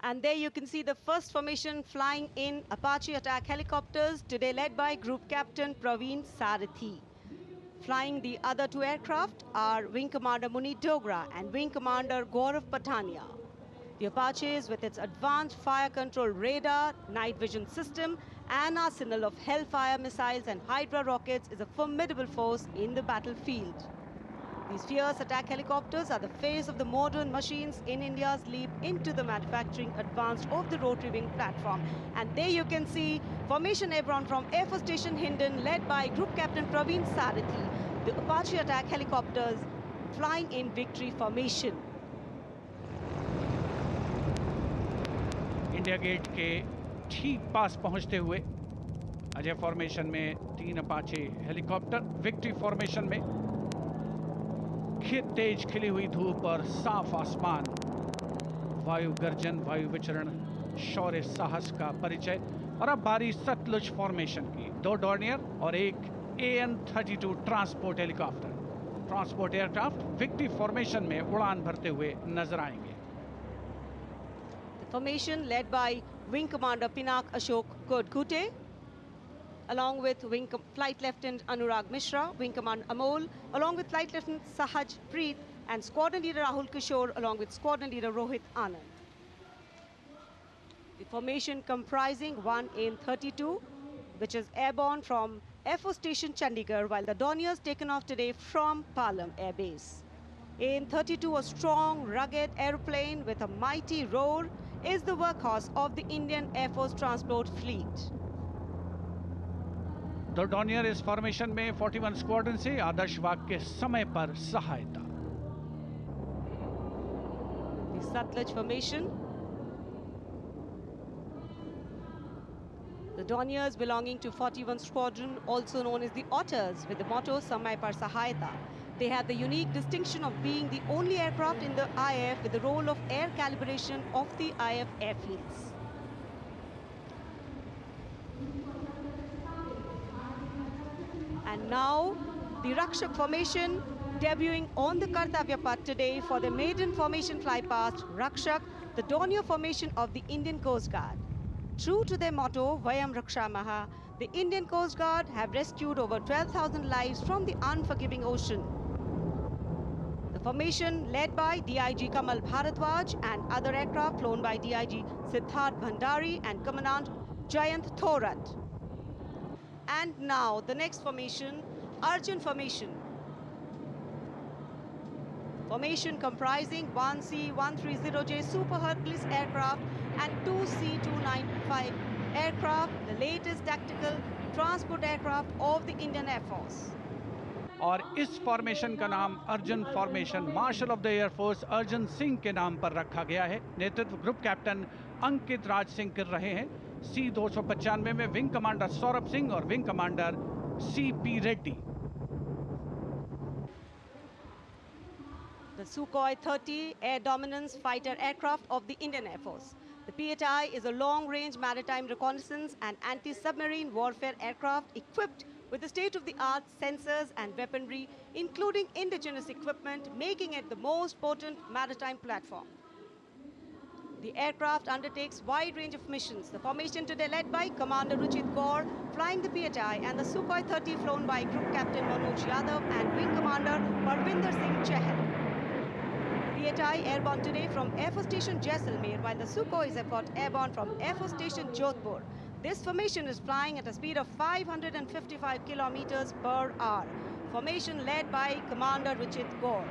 And there you can see the first formation flying in Apache attack helicopters, today led by Group Captain Praveen Sarathi. Flying the other two aircraft are Wing Commander Munit Dogra and Wing Commander Gaurav Patania. The Apaches, with its advanced fire control radar, night vision system, and arsenal of Hellfire missiles and Hydra rockets, is a formidable force in the battlefield. These fierce attack helicopters are the face of the modern machines in India's leap into the manufacturing advanced of the rotary wing platform. And there you can see Formation Airborne from Air Force Station Hindon, led by Group Captain Praveen Sarathi. The Apache attack helicopters flying in victory formation. India Gate के ठीक पास पहुंचते हुए Ajay formation में 3 Apache helicopter, victory formation में तेज खिली हुई धूप और साफ आसमान, वायु गर्जन, वायु विचरण, शौर्य साहस का परिचय। और अब बारी सतलुज फॉर्मेशन की, 2 डॉर्नियर और एक AN-32 transport helicopter, transport aircraft victory formation में उड़ान भरते हुए नजर आएंगे। Formation led by Wing Commander Pinak Ashok Kodkute, along with Flight Lieutenant Anurag Mishra, Wing Commander Amol, along with Flight Lieutenant Sahaj Preet, and Squadron Leader Rahul Kishore, along with Squadron Leader Rohit Anand. The formation comprising one AN-32, which is airborne from Air Force Station Chandigarh, while the Dorniers taken off today from Palam Air Base. AN-32, a strong, rugged aeroplane with a mighty roar, is the workhorse of the Indian Air Force transport fleet. The Dornier इस formation में 41 squadron से आदर्श वाग के समय पर सहायता। The Satluj formation. The Dorniers belonging to 41 Squadron, also known as the Otters, with the motto Samay Par Sahayata. They have the unique distinction of being the only aircraft in the IF with the role of air calibration of the IF airfields. And now, the Rakshak formation debuting on the Kartavya Path today for the maiden formation flypast, Rakshak, the Dornier formation of the Indian Coast Guard. True to their motto, Vayam Rakshamaha, the Indian Coast Guard have rescued over 12,000 lives from the unforgiving ocean. The formation led by DIG Kamal Bharadwaj and other aircraft flown by DIG Siddharth Bhandari and Commandant Jayant Thorat. And now the next formation, Arjun formation. Formation comprising 1 C-130J Super Hercules aircraft and 2 C-295 aircraft, the latest tactical transport aircraft of the Indian Air Force. और इस formation का नाम Arjun formation marshal of the air force Arjun Singh के नाम पर रखा गया है। नेतृत्व ग्रुप कैप्टन अंकित राज सिंह कर रहे हैं। C-295 में विंग कमांडर सौरभ सिंह और wing commander C.P. Reddy. The Sukhoi 30 air dominance fighter aircraft of the Indian Air Force. The PHI is a long-range maritime reconnaissance and anti-submarine warfare aircraft equipped with the state-of-the-art sensors and weaponry, including indigenous equipment, making it the most potent maritime platform. The aircraft undertakes wide range of missions. The formation today led by Commander Ruchit Kaur, flying the PHI, and the Sukhoi 30 flown by Group Captain Manoj Yadav and Wing Commander Parvinder Singh Chahal. PHI airborne today from Air Force Station Jaisalmer, while the Sukhois have got airborne from Air Force Station Jodhpur. This formation is flying at a speed of 555 kilometers per hour. Formation led by Commander Ruchit Kaur.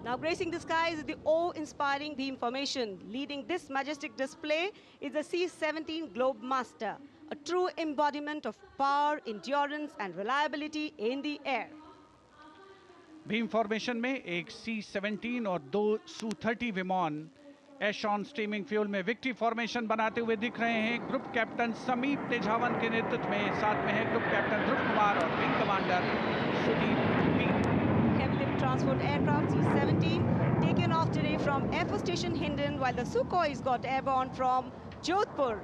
Now gracing the skies is the awe-inspiring beam formation. Leading this majestic display is the C-17 Globe Master, a true embodiment of power, endurance and reliability in the air. Beam formation में एक C-17 और 2 Su-30 विमान एशॉन steaming fuel में victory formation बनाते हुए दिख रहे हैं। ग्रुप कैप्टन समीप तेजावन के नेतृत्व में साथ में है ग्रुप कैप्टन ध्रुव कुमार और wing commander Sudeep P. Heavy lift transport aircraft C-17 taken off today from Air Force Station Hindon, while the Sukhois got airborne from Jodhpur.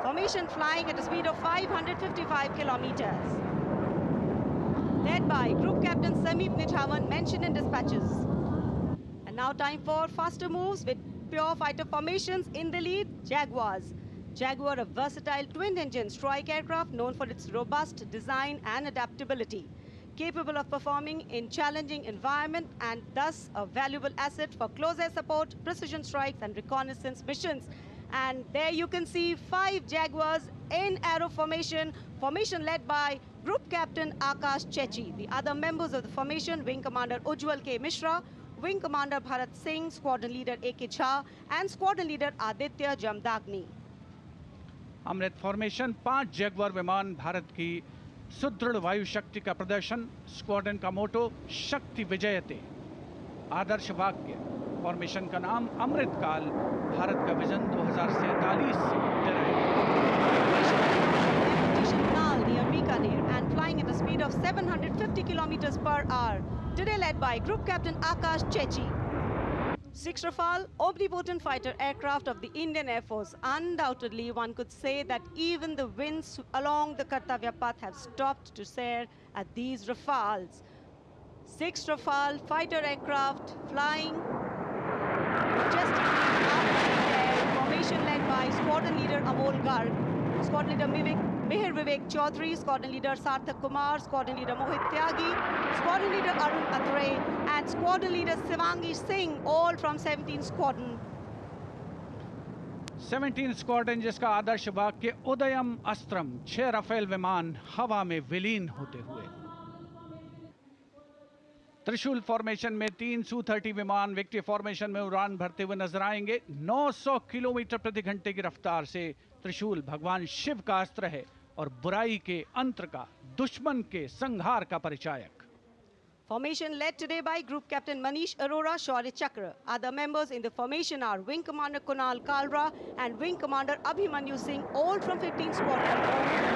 Formation flying at a speed of 555 kilometers. Led by Group Captain Sameep Nithawan, mentioned in dispatches. And now time for faster moves with pure fighter formations. In the lead, Jaguars. Jaguar, a versatile twin-engine strike aircraft known for its robust design and adaptability, capable of performing in challenging environment and thus a valuable asset for close air support, precision strikes and reconnaissance missions. And there you can see 5 Jaguars in aero formation led by Group Captain Akash Chechi. The other members of the formation, Wing Commander Ujjwal K. Mishra, Wing Commander Bharat Singh, Squadron Leader A.K. Jha and Squadron Leader Aditya Jamdagni. Amrit formation 5 Jaguar विमान भारत की सुदृढ़ वायु शक्ति का प्रदर्शन। Squadron का मोटो शक्ति विजयते। आदर्श वाक्य फॉर्मेशन का नाम अमृत काल। भारत का vision 2047 near Bikaner and flying at a speed of 750 kilometers per hour. Today led by Group Captain Akash Chechi. 6 Rafale, omnipotent fighter aircraft of the Indian Air Force. Undoubtedly, one could say that even the winds along the Kartavya path have stopped to stare at these Rafales. 6 Rafale fighter aircraft flying majestically up in the air. Formation led by Squadron Leader Amol Garg, Squadron Leader Mihir Vivek Chaudhary, Squadron Leader Sarthak Kumar, Squadron Leader Mohit Tyagi, Squadron Leader Arun Atre, and Squadron Leader Shivangi Singh, all from 17 Squadron. 17 squadron जिसका आदर्श वाक्य उदयम अस्त्रम। 6 Rafale विमान हवा में विलीन होते हुए। त्रिशूल formation में 3 Su-30 विमान विक्ट्री फॉर्मेशन में उड़ान भरते हुए नजर आएंगे। 900 किलोमीटर प्रति घंटे की रफ्तार से त्रिशूल भगवान शिव का अस्त्र है और बुराई के अंतर का, दुश्मन के संहार का परिचायक। Formation led today by Group Captain Manish Arora, Shaurya Chakra. Other members in the formation are Wing Commander Kunal Kalra and Wing Commander Abhimanyu Singh, all from 15 Squadron Lancers.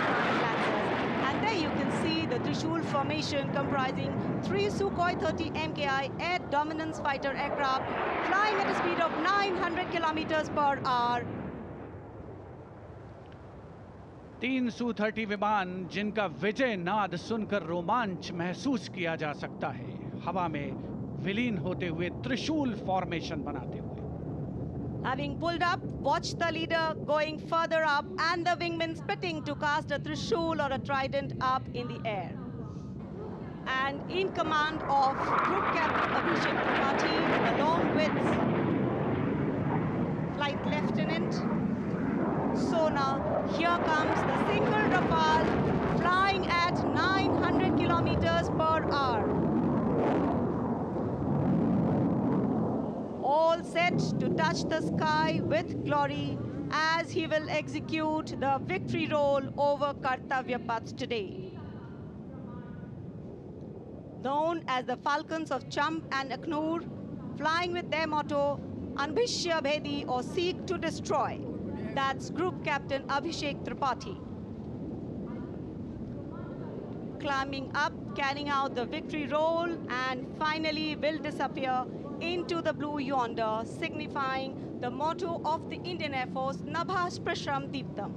And there you can see the Trishul formation comprising 3 Sukhoi 30 MKI air dominance fighter aircraft flying at a speed of 900 kilometers per hour. 3 Su-30 विमान जिनका विजय नाद सुनकर रोमांच महसूस किया जा सकता है, हवा में विलीन होते हुए त्रिशूल फॉर्मेशन बनाते हुए। Having pulled up, watch the leader going further up and the wingmen spitting to cast a trishul or a trident up in the air. And in command of Group Captain Abhishek Tripathi, along with Flight Lieutenant Sona, here comes the single Rafale flying at 900 kilometers per hour. All set to touch the sky with glory as he will execute the victory roll over Kartavya Path today. Known as the Falcons of Champ and Aknoor, flying with their motto, Anbhishya Bhedi or Seek to Destroy. That's Group Captain Abhishek Tripathi. Climbing up, carrying out the victory roll, and finally will disappear into the blue yonder, signifying the motto of the Indian Air Force, Nabha Sprishram Deeptam.